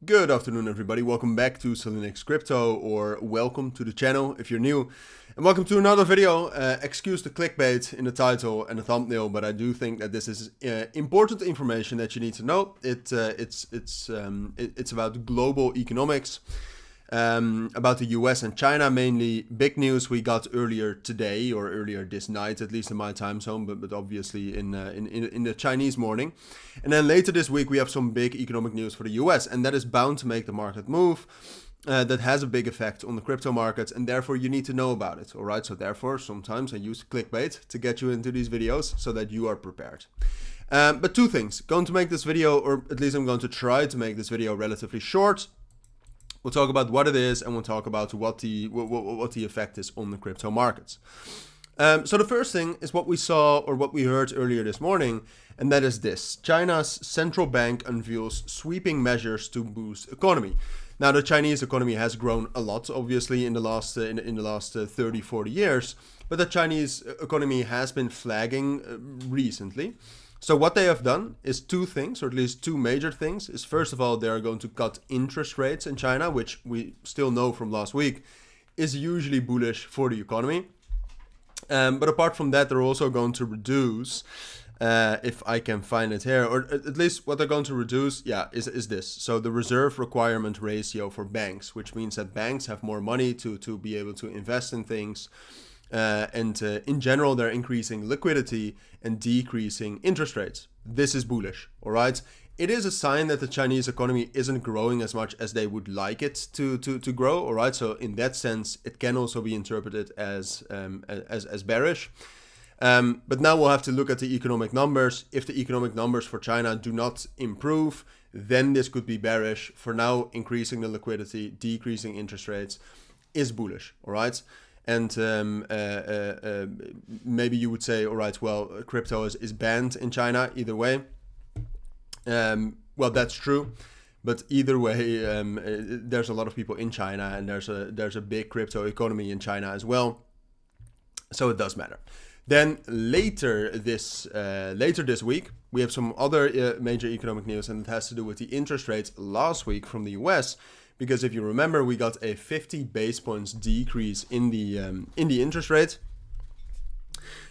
Good afternoon, everybody. Welcome back to Cilinix Crypto, or welcome to the channel if you're new. And welcome to another video. Excuse the clickbait in the title and the thumbnail, but I do think that this is important information that you need to know. It's about global economics. About the US and China, mainly big news we got earlier today, or earlier this night, at least in my time zone, but obviously in the Chinese morning. And then later this week we have some big economic news for the US, and that is bound to make the market move. That has a big effect on the crypto markets, and therefore you need to know about it. All right, so therefore sometimes I use clickbait to get you into these videos so that you are prepared. But two things. Going to make this video, or at least I'm going to try to make this video relatively short. We'll talk about what it is, and we'll talk about what the effect is on the crypto markets. So the first thing is what we saw, or what we heard earlier this morning, and that is this: China's central bank unveils sweeping measures to boost economy. Now, the Chinese economy has grown a lot, obviously, in the last 30, 40 years, but the Chinese economy has been flagging recently. So what they have done is two things, or at least two major things. Is first of all, they are going to cut interest rates in China, which we still know from last week is usually bullish for the economy. But apart from that, they're also going to reduce, if I can find it here, or at least what they're going to reduce, is this. So the reserve requirement ratio for banks, which means that banks have more money to be able to invest in things. And in general, they're increasing liquidity and decreasing interest rates. This is bullish, all right? It is a sign that the Chinese economy isn't growing as much as they would like it to grow, all right? So in that sense, it can also be interpreted as bearish. But now we'll have to look at the economic numbers. If the economic numbers for China do not improve, then this could be bearish. For now, increasing the liquidity, decreasing interest rates is bullish, all right? And maybe you would say, all right, well, crypto is banned in China either way. Well, that's true. But either way, there's a lot of people in China, and there's a big crypto economy in China as well. So it does matter. Then later this week, we have some other major economic news, and it has to do with the interest rates last week from the US. Because if you remember, we got a 50 base points decrease in the interest rate,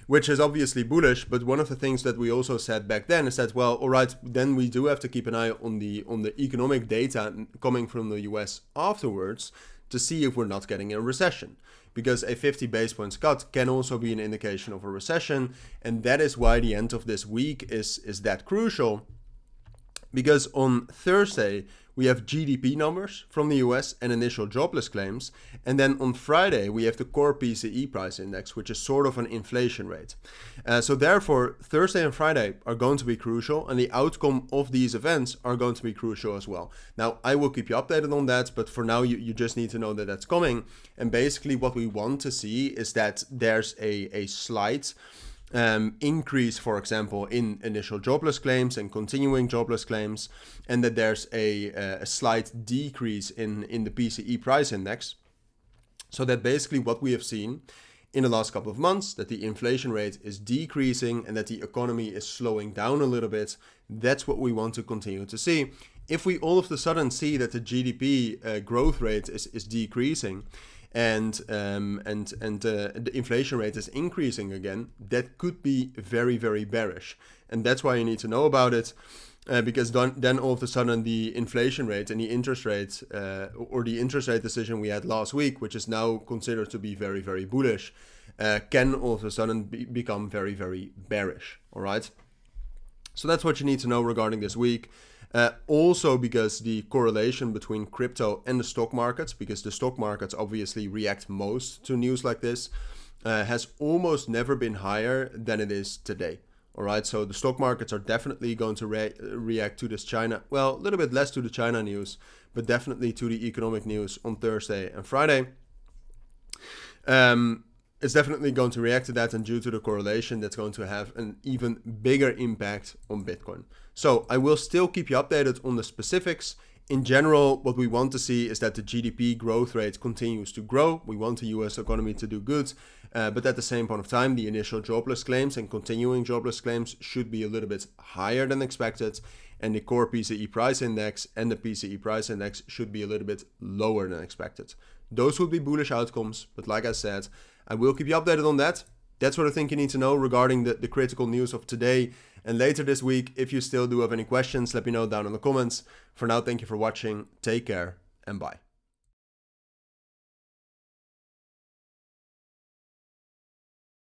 which is obviously bullish. But one of the things that we also said back then is that, well, all right, then we do have to keep an eye on the economic data coming from the US afterwards to see if we're not getting a recession. Because a 50 base points cut can also be an indication of a recession, and that is why the end of this week is that crucial. Because on Thursday, we have GDP numbers from the US and initial jobless claims. And then on Friday, we have the core PCE price index, which is sort of an inflation rate. So therefore, Thursday and Friday are going to be crucial, and the outcome of these events are going to be crucial as well. Now, I will keep you updated on that, but for now, you just need to know that that's coming. And basically what we want to see is that there's a slight increase, for example, in initial jobless claims and continuing jobless claims, and that there's a slight decrease in the PCE price index. So that basically what we have seen in the last couple of months, that the inflation rate is decreasing and that the economy is slowing down a little bit. That's what we want to continue to see. If we all of a sudden see that the GDP growth rate is decreasing, and the inflation rate is increasing again, that could be very, very bearish. And that's why you need to know about it, because then all of a sudden the inflation rate and the interest rate, or the interest rate decision we had last week, which is now considered to be very, very bullish, can all of a sudden become very, very bearish. All right. So that's what you need to know regarding this week. Also because the correlation between crypto and the stock markets, because the stock markets obviously react most to news like this, has almost never been higher than it is today. All right, so the stock markets are definitely going to react to this China, well, a little bit less to the China news, but definitely to the economic news on Thursday and Friday. It's definitely going to react to that, and due to the correlation, that's going to have an even bigger impact on Bitcoin. So I will still keep you updated on the specifics in general, what we want to see is that the GDP growth rate continues to grow. We want the US economy to do good, but at the same point of time, the initial jobless claims and continuing jobless claims should be a little bit higher than expected, and the core PCE price index and the PCE price index should be a little bit lower than expected. Those would be bullish outcomes, but like I said, I will keep you updated on that. That's what I think you need to know regarding the critical news of today and later this week. If you still do have any questions, let me know down in the comments. For now, thank you for watching. Take care and bye.